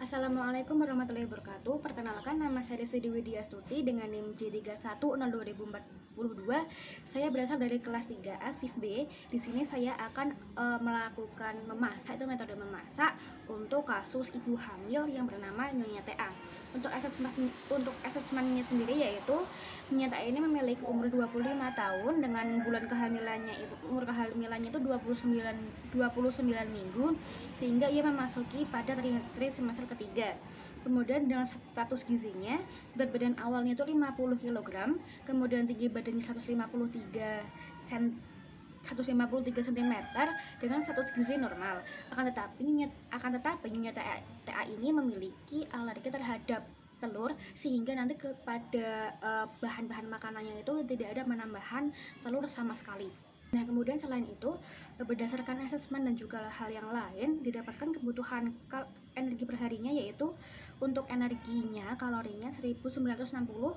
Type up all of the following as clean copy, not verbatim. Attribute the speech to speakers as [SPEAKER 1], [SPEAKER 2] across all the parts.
[SPEAKER 1] Assalamualaikum warahmatullahi wabarakatuh. Perkenalkan, nama saya Desi Widya Astuti dengan NIM J31022042. Saya berasal dari kelas 3A SIF B. Di sini saya akan melakukan memasak, itu metode memasak untuk kasus ibu hamil yang bernama Nyonya TA. Untuk asesmennya sendiri yaitu Nyonya TA ini memiliki umur 25 tahun dengan umur kehamilannya itu 29 minggu, sehingga ia memasuki pada trimester semester ketiga. Kemudian dengan status gizinya, berat badan awalnya itu 50 kg, kemudian tinggi badannya 153 cm dengan status gizi normal. Akan tetapi Nyonya TA ini memiliki alergi terhadap telur, sehingga nanti kepada bahan-bahan makanannya itu tidak ada penambahan telur sama sekali. Nah, kemudian selain itu, berdasarkan asesmen dan juga hal yang lain, didapatkan kebutuhan energi perharinya, yaitu untuk energinya kalorinya 1960,18,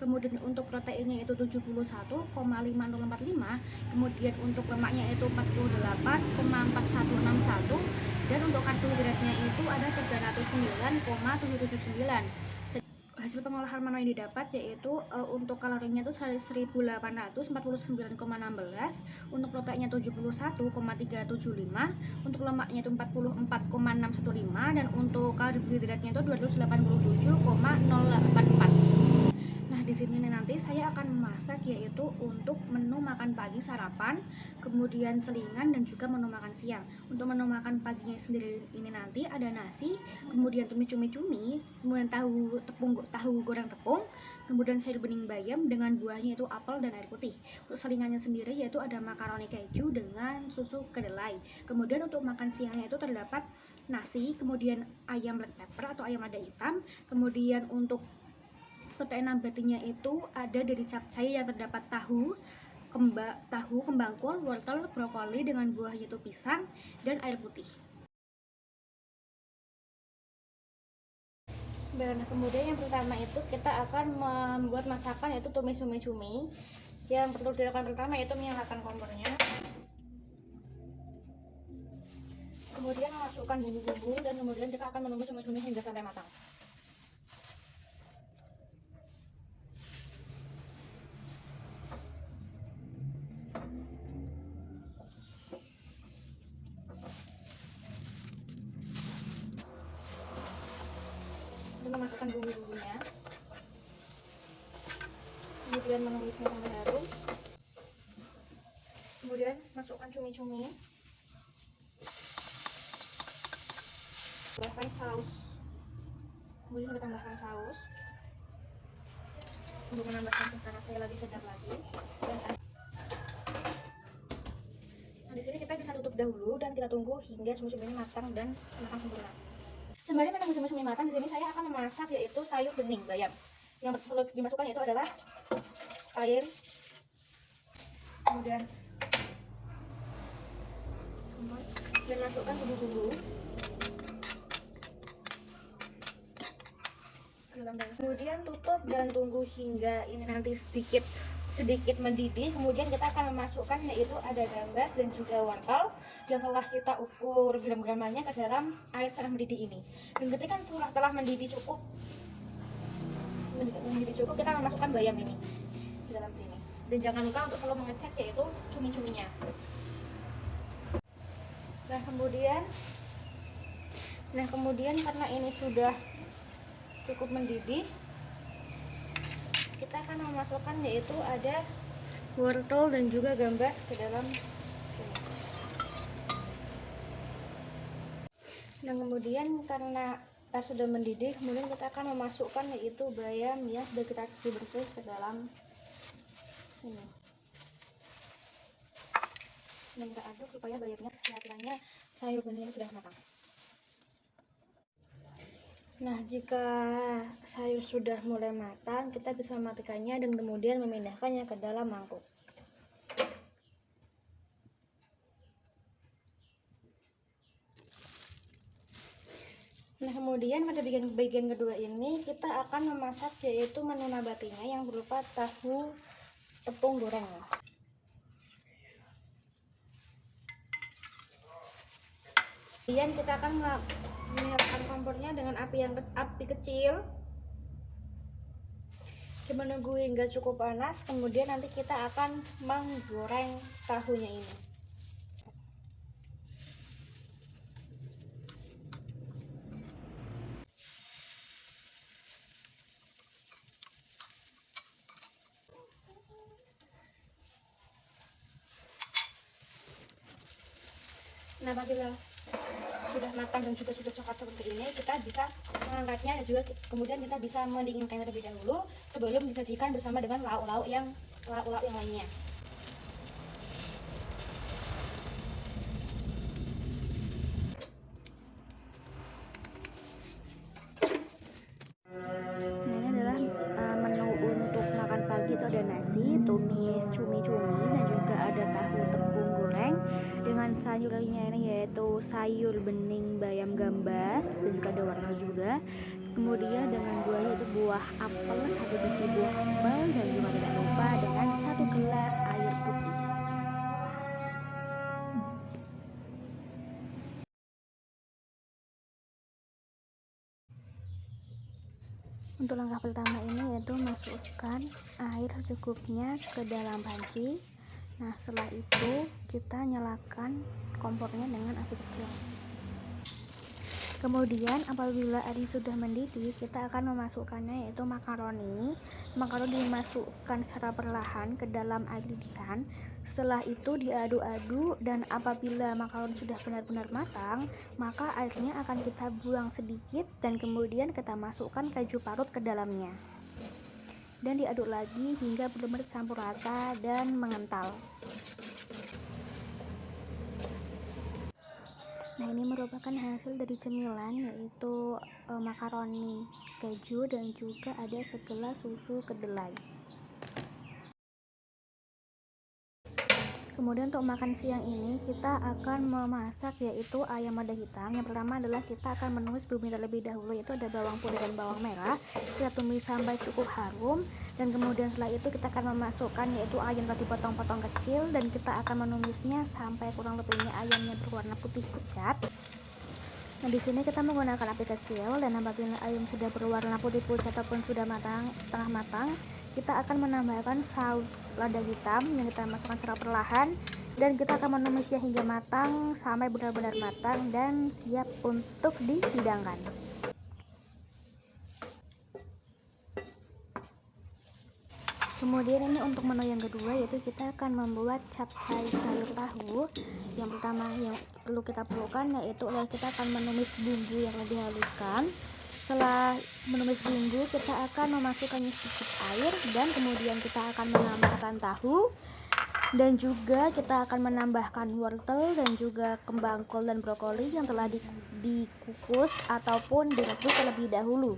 [SPEAKER 1] kemudian untuk proteinnya itu 71,5045, kemudian untuk lemaknya itu 48,4161, dan untuk karbohidratnya itu ada 309,779. Hasil pengolahan manual yang didapat yaitu untuk kalorinya itu 1849,16, untuk proteinnya 71,375, untuk lemaknya itu 44,615, dan untuk karbohidratnya itu 287,084. Nah, di sini nanti saya akan memasak yaitu untuk menu makan pagi sarapan, kemudian selingan, dan juga menu makan siang. Untuk menu makan paginya sendiri ini nanti ada nasi, kemudian tumis cumi-cumi, kemudian tahu goreng tepung, kemudian sayur bening bayam dengan buahnya itu apel dan air putih. Untuk selingannya sendiri yaitu ada makaroni keju dengan susu kedelai. Kemudian untuk makan siangnya itu terdapat nasi, kemudian ayam black pepper atau ayam lada hitam, kemudian untuk protein nabatinya itu ada dari capcay yang terdapat tahu, kembang kol, wortel, brokoli dengan buahnya itu pisang, dan air putih. Nah, kemudian yang pertama itu kita akan membuat masakan yaitu tumis cumi-cumi. Yang perlu dilakukan pertama yaitu menyalakan kompornya, kemudian memasukkan bumbu-bumbu, dan kemudian kita akan menunggu cumi-cumi hingga sampai matang. Memasukkan bumbu-bumbunya, kemudian menumisnya sampai harum, kemudian masukkan cumi-cumi, tambahkan saus, kemudian kita tambahkan saus untuk menambahkan cita rasa yang lebih sedap lagi. Nah, di sini kita bisa tutup dahulu dan kita tunggu hingga cumi-cuminya matang dan matang sempurna. Sembari menunggu cumi-cumi matang, di sini saya akan memasak yaitu sayur bening bayam. Yang perlu dimasukkan yaitu adalah air, kemudian dan masukkan bumbu-bumbu, kemudian tutup dan tunggu hingga ini nanti sedikit mendidih. Kemudian kita akan memasukkan yaitu ada gambas dan juga wortel yang telah kita ukur gram-gramannya ke dalam air setengah mendidih ini. Dan ketika telah mendidih cukup, kita memasukkan bayam ini di dalam sini. Dan jangan lupa untuk selalu mengecek yaitu cumi-cuminya. Nah, kemudian karena ini sudah cukup mendidih, kita akan memasukkan yaitu ada wortel dan juga gambas ke dalam sini. Dan kemudian karena sudah mendidih, kemudian kita akan memasukkan yaitu bayam yang sudah kita cuci bersih ke dalam sini. Dan kita aduk supaya bayamnya kiranya sayur bening sudah matang. Nah, jika sayur sudah mulai matang, kita bisa mematikannya dan kemudian memindahkannya ke dalam mangkuk. Nah, kemudian pada bagian kedua ini kita akan memasak yaitu menu nabatinya yang berupa tahu tepung goreng. Kemudian kita akan dengan api kecil. Kita menunggu hingga cukup panas, kemudian nanti kita akan menggoreng tahunya ini. Nah, apabila sudah matang dan juga sudah coklat seperti ini, kita bisa mengangkatnya dan juga kemudian kita bisa mendinginkan terlebih dahulu sebelum disajikan bersama dengan lauk-lauk yang lainnya. Nah, ini adalah menu untuk makan pagi. Itu ada nasi, tumis cumi-cumi, dan juga ada tahu tepung goreng dengan sayurnya ini yaitu sayur bening bayam gambas dan juga ada wortel juga. Kemudian dengan buahnya itu buah apel, 1 biji buah apel, dan juga tidak lupa dengan 1 gelas air putih. Untuk langkah pertama ini yaitu masukkan air secukupnya ke dalam panci. Nah, setelah itu kita nyalakan kompornya dengan api kecil. Kemudian apabila air sudah mendidih, kita akan memasukkannya yaitu makaroni. Makaroni dimasukkan secara perlahan ke dalam air didihan. Setelah itu diaduk-aduk, dan apabila makaroni sudah benar-benar matang, maka airnya akan kita buang sedikit dan kemudian kita masukkan keju parut ke dalamnya. Dan diaduk lagi hingga benar-benar campur rata dan mengental. Nah, ini merupakan hasil dari cemilan yaitu makaroni keju dan juga ada segelas susu kedelai. Kemudian untuk makan siang ini kita akan memasak yaitu ayam lada hitam. Yang pertama adalah kita akan menumis bumbu terlebih dahulu, yaitu ada bawang putih dan bawang merah. Kita tumis sampai cukup harum, dan kemudian setelah itu kita akan memasukkan yaitu ayam tadi potong-potong kecil, dan kita akan menumisnya sampai kurang lebihnya ayamnya berwarna putih pucat. Nah, di sini kita menggunakan api kecil, dan apabila ayam sudah berwarna putih pucat ataupun sudah matang, setengah matang, kita akan menambahkan saus lada hitam yang kita masukkan secara perlahan, dan kita akan menumisnya hingga matang sampai benar-benar matang dan siap untuk dihidangkan. Kemudian ini untuk menu yang kedua, yaitu kita akan membuat capcay sayur tahu. Yang pertama yang kita perlukan yaitu adalah kita akan menumis bumbu yang dihaluskan. Setelah menumis bumbu, kita akan memasukkannya sedikit air, dan kemudian kita akan menambahkan tahu, dan juga kita akan menambahkan wortel dan juga kembang kol dan brokoli yang telah dikukus ataupun direbus terlebih dahulu.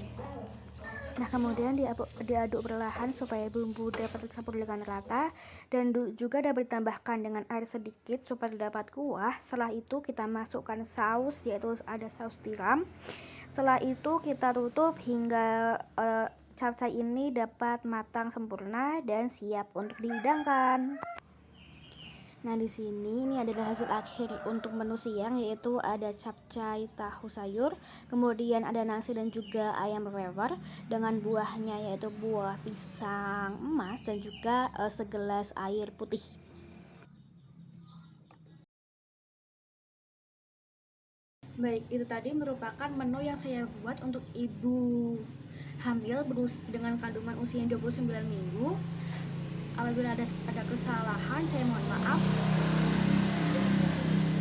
[SPEAKER 1] Nah, kemudian diaduk perlahan supaya bumbu dapat tercampur dengan rata, dan juga dapat ditambahkan dengan air sedikit supaya dapat kuah. Setelah itu kita masukkan saus, yaitu ada saus tiram. Setelah itu kita tutup hingga capcay ini dapat matang sempurna dan siap untuk dihidangkan. Nah, di sini ini adalah hasil akhir untuk menu siang, yaitu ada capcay tahu sayur, kemudian ada nasi dan juga ayam rewer dengan buahnya yaitu buah pisang emas, dan juga segelas air putih. Baik, itu tadi merupakan menu yang saya buat untuk ibu hamil dengan kandungan usia 29 minggu. Apabila ada kesalahan, saya mohon maaf.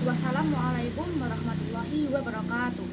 [SPEAKER 1] Wassalamualaikum warahmatullahi wabarakatuh.